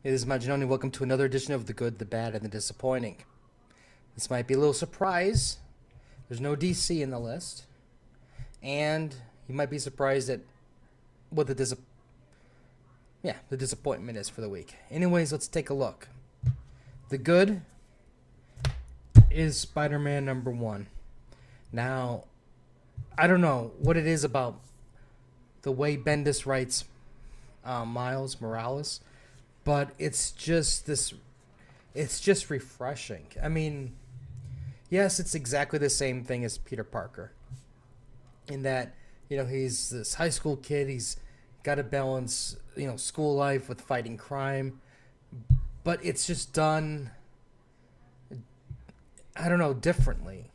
Hey, this is Maginoni. Welcome to another edition of The Good, the Bad, and the Disappointing. This might be a little surprise. There's no DC in the list. And you might be surprised at what the disappointment is for the week. Anyways, let's take a look. The good is Spider-Man number 1. Now, I don't know what it is about the way Bendis writes Miles Morales, but it's just refreshing. I mean, yes, it's exactly the same thing as Peter Parker in that, he's this high school kid. He's got to balance, school life with fighting crime, but it's just done, I don't know, differently.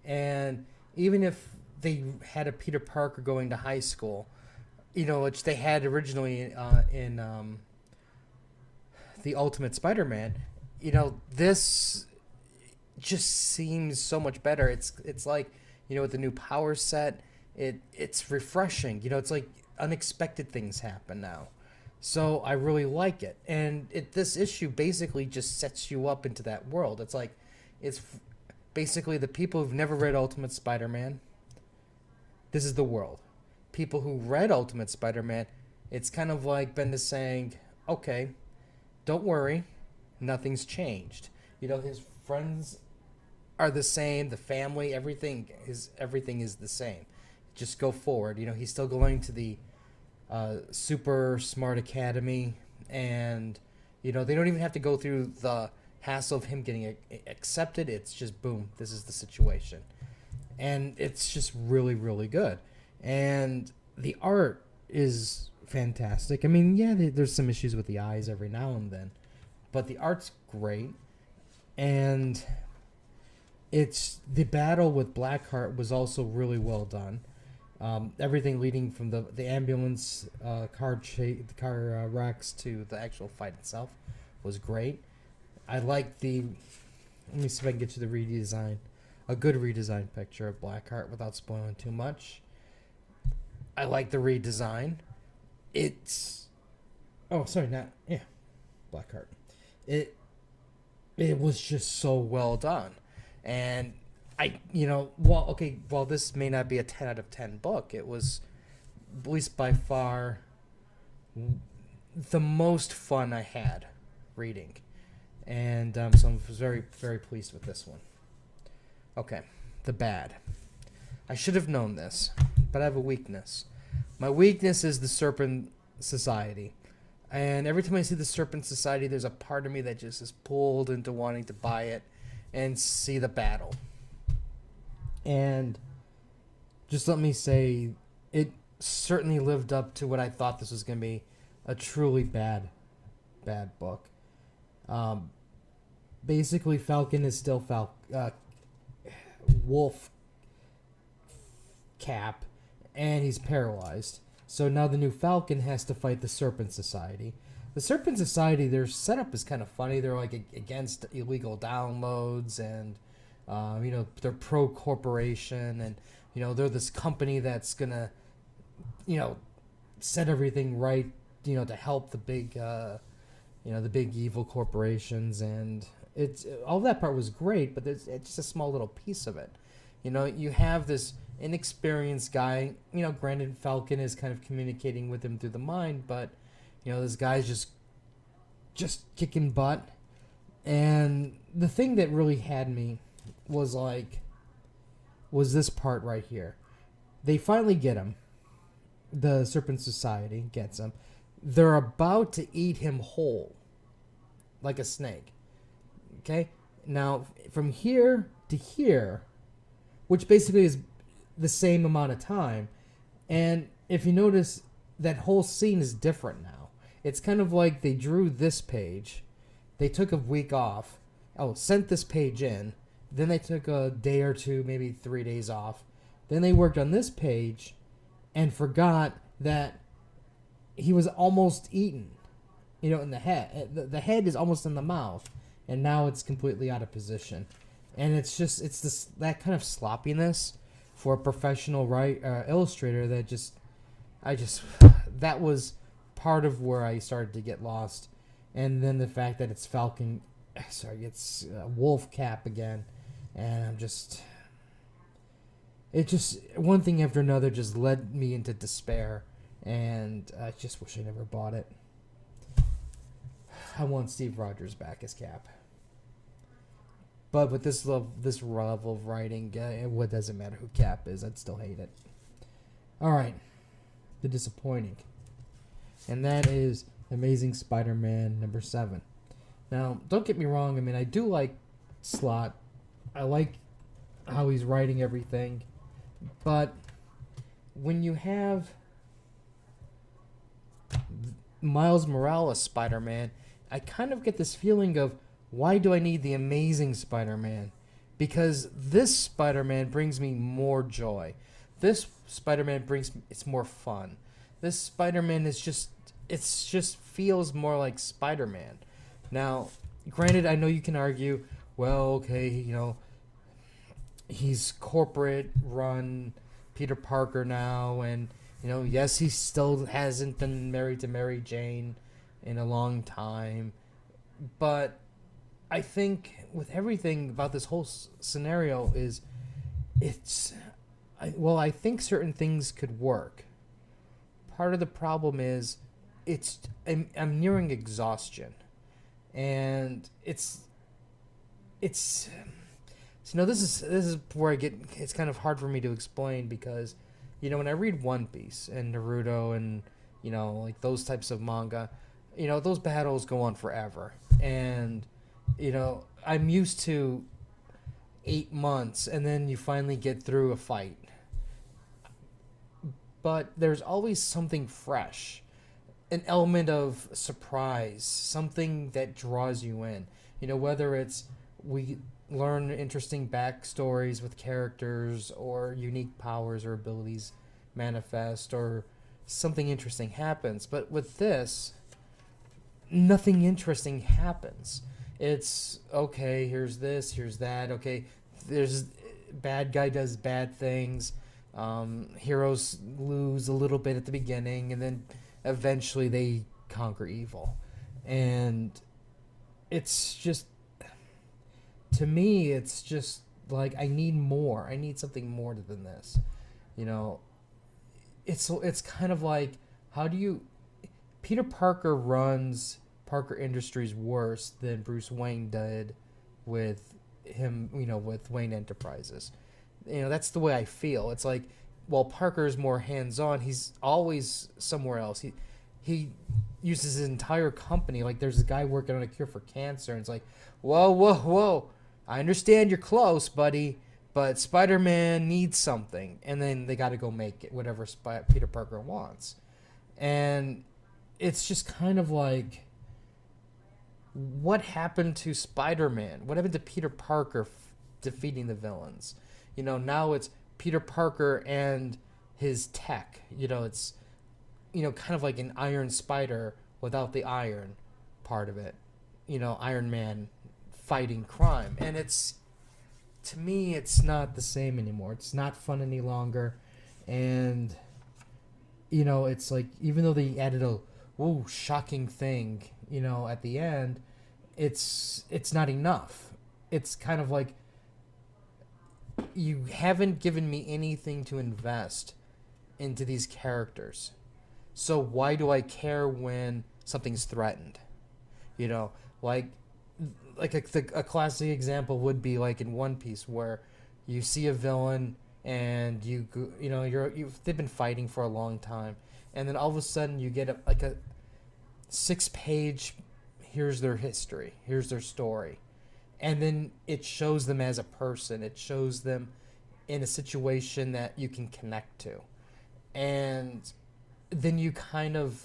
And even if they had a Peter Parker going to high school, which they had originally in the Ultimate Spider-Man, this just seems so much better. It's like, with the new power set, it's refreshing. It's like unexpected things happen now. So I really like it. And this issue basically just sets you up into that world. It's like, it's basically the people who've never read Ultimate Spider-Man, this is the world. People who read Ultimate Spider-Man, it's kind of like Bendis saying, okay, don't worry, nothing's changed. His friends are the same, the family, everything is the same. Just go forward. He's still going to the super smart academy, and they don't even have to go through the hassle of him getting accepted. It's just boom, this is the situation, and it's just really, really good. And the art is fantastic. I mean, yeah, there's some issues with the eyes every now and then, but the art's great. And it's the battle with Blackheart was also really well done. Everything leading from the ambulance car wrecks to the actual fight itself was great. I like let me see if I can get you the redesign, a good redesign picture of Blackheart without spoiling too much. I like the redesign. Blackheart. It was just so well done. And while this may not be a 10 out of 10 book, it was at least by far the most fun I had reading. And so I was very, very pleased with this one. Okay, the bad. I should have known this, but I have a weakness. My weakness is the Serpent Society. And every time I see the Serpent Society, there's a part of me that just is pulled into wanting to buy it and see the battle. And just let me say, it certainly lived up to what I thought this was going to be, a truly bad book. Basically, Falcon is still Wolf Cap, and he's paralyzed. So now the new Falcon has to fight the Serpent Society. The Serpent Society, their setup is kind of funny. They're like against illegal downloads, and they're pro-corporation, and they're this company that's gonna set everything right, to help the big the big evil corporations. And it's all that part was great, but it's just a small little piece of it. You have this inexperienced guy. Granted, Falcon is kind of communicating with him through the mind, but this guy's just kicking butt. And the thing that really had me was this part right here. They finally get him. The Serpent Society gets him. They're about to eat him whole, like a snake. Okay? Now, from here to here, which basically is the same amount of time, and if you notice, that whole scene is different now. It's kind of like they drew this page, they took a week off, sent this page in, then they took a day or two, maybe 3 days off, then they worked on this page and forgot that he was almost eaten, in the head. The head is almost in the mouth, and now it's completely out of position. And it's that kind of sloppiness for a professional illustrator that that was part of where I started to get lost and then the fact that it's it's Wolf Cap again, and it just one thing after another just led me into despair, and I just wish I never bought it. I want Steve Rogers back as Cap. But with this level of writing, what does it matter who Cap is? I'd still hate it. All right, the disappointing, and that is Amazing Spider-Man #7. Now, don't get me wrong. I mean, I do like Slott. I like how he's writing everything, but when you have Miles Morales Spider-Man, I kind of get this feeling of, why do I need the Amazing Spider-Man? Because this Spider-Man brings me more joy. This Spider-Man it's more fun. This Spider-Man just feels more like Spider-Man. Now, granted, I know you can argue, well, okay, he's corporate run Peter Parker now, and yes, he still hasn't been married to Mary Jane in a long time, but I think with everything about this whole scenario is I think certain things could work. Part of the problem is I'm nearing exhaustion, and this is where it's kind of hard for me to explain, because when I read One Piece and Naruto and like those types of manga, those battles go on forever, and I'm used to 8 months, and then you finally get through a fight. But there's always something fresh, an element of surprise, something that draws you in. Whether it's we learn interesting backstories with characters, or unique powers or abilities manifest, or something interesting happens. But with this, nothing interesting happens. It's okay, here's this, here's that. Okay, there's bad guy does bad things. Heroes lose a little bit at the beginning, and then eventually they conquer evil. And it's just, to me, it's just like, I need more. I need something more than this. It's kind of like, how do you... Peter Parker runs Parker Industries worse than Bruce Wayne did with him, with Wayne Enterprises. That's the way I feel. It's like, while Parker's more hands-on, he's always somewhere else. He uses his entire company. Like, there's a guy working on a cure for cancer, and it's like, whoa. I understand you're close, buddy, but Spider-Man needs something. And then they got to go make it, whatever Peter Parker wants. And it's just kind of like, what happened to Spider-Man? What happened to Peter Parker defeating the villains? Now it's Peter Parker and his tech. It's, kind of like an Iron Spider without the iron part of it. Iron Man fighting crime. And to me, it's not the same anymore. It's not fun any longer. And, it's like, even though they added a shocking thing, at the end, it's not enough. It's kind of like, you haven't given me anything to invest into these characters. So why do I care when something's threatened? Like a classic example would be like in One Piece, where you see a villain and they've been fighting for a long time, and then all of a sudden you get a 6-page, here's their history, here's their story. And then it shows them as a person. It shows them in a situation that you can connect to. And then you kind of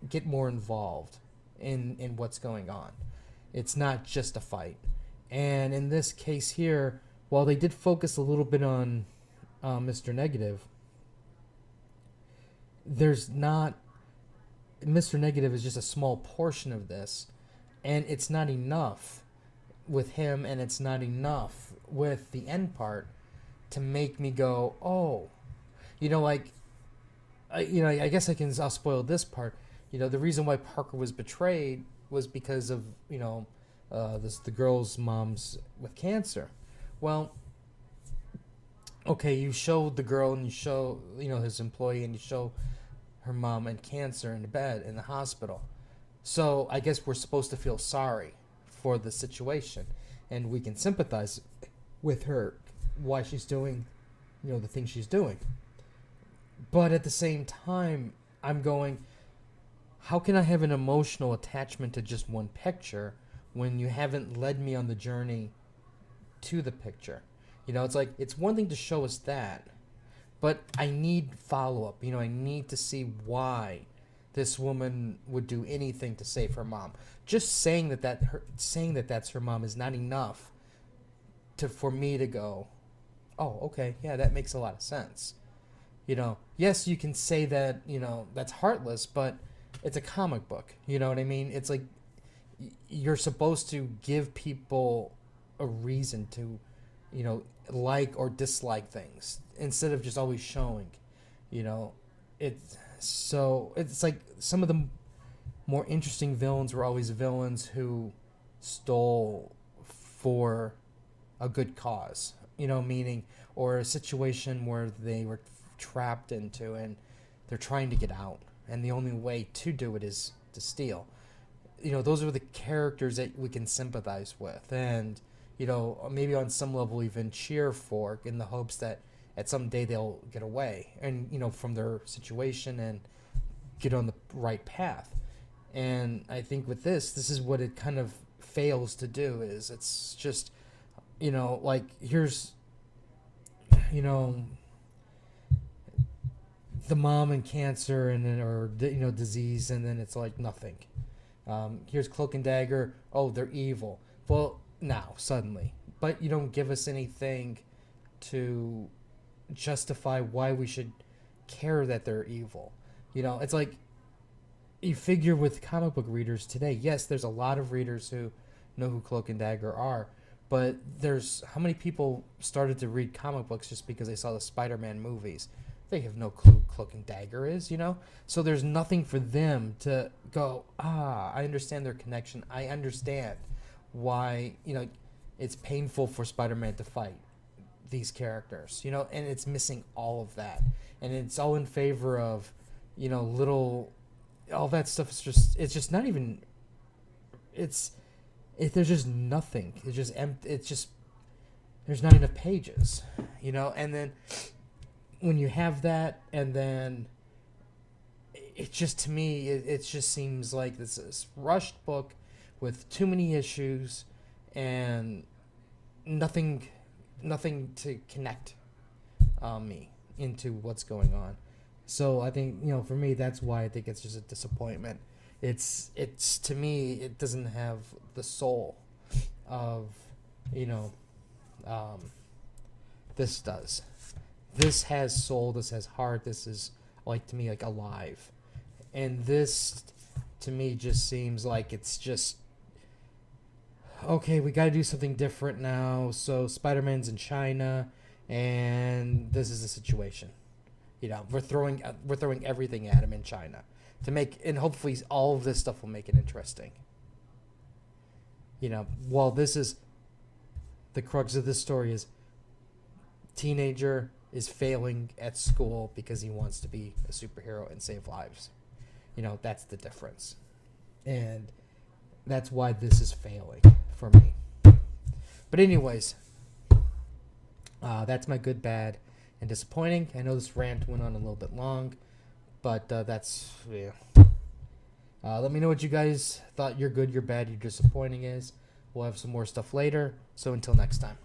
get more involved in what's going on. It's not just a fight. And in this case here, while they did focus a little bit on Mr. Negative, there's not... Mr. Negative is just a small portion of this. And it's not enough with him, and it's not enough with the end part to make me go, oh, I guess I'll spoil this part. The reason why Parker was betrayed was because of the girl's mom's with cancer. Well, okay, you show the girl and you show his employee and you show her mom and cancer in the bed in the hospital. So I guess we're supposed to feel sorry for the situation, and we can sympathize with her why she's doing the things she's doing. But at the same time, I'm going, how can I have an emotional attachment to just one picture when you haven't led me on the journey to the picture? It's like, it's one thing to show us that, but I need follow-up. I need to see why this woman would do anything to save her mom. Just saying that that's her mom is not enough for me to go, oh, okay, yeah, that makes a lot of sense. Yes, you can say that, that's heartless, but it's a comic book. You know what I mean? It's like you're supposed to give people a reason to, like or dislike things instead of just always showing, it's like some of the more interesting villains were always villains who stole for a good cause, meaning, or a situation where they were trapped into and they're trying to get out, and the only way to do it is to steal. Those are the characters that we can sympathize with, and maybe on some level even cheer for, in the hopes that at some day they'll get away and from their situation and get on the right path. And I think with this is what it kind of fails to do. Is it's just like, here's the mom and cancer, and then, or disease, and then it's like nothing. Here's Cloak and Dagger. Oh, they're evil. Well, now suddenly, but you don't give us anything to justify why we should care that they're evil. It's like, you figure with comic book readers today, yes, there's a lot of readers who know who Cloak and Dagger are, but there's how many people started to read comic books just because they saw the Spider-Man movies? They have no clue Cloak and Dagger is, So there's nothing for them to go, I understand their connection. I understand why, it's painful for Spider-Man to fight these characters, and it's missing all of that. And it's all in favor of, all that stuff is it's just not even, there's just nothing. It's just empty. It's just, there's not enough pages, and then when you have that, and then it just, to me, it just seems like this rushed book with too many issues and nothing to connect me into what's going on. So I think, for me, that's why I think it's just a disappointment. It's to me, it doesn't have the soul of, this does. This has soul, this has heart, this is, like, to me, like, alive. And this, to me, just seems like it's just, okay, we gotta do something different now, so Spider-Man's in China, and this is the situation. We're throwing everything at him in China to make, and hopefully all of this stuff will make it interesting. While this is, the crux of this story is, teenager is failing at school because he wants to be a superhero and save lives. That's the difference. And that's why this is failing for me. But anyways, that's my good, bad, and disappointing. I know this rant went on a little bit long, but that's, yeah. Let me know what you guys thought your good, your bad, your disappointing is. We'll have some more stuff later. So until next time.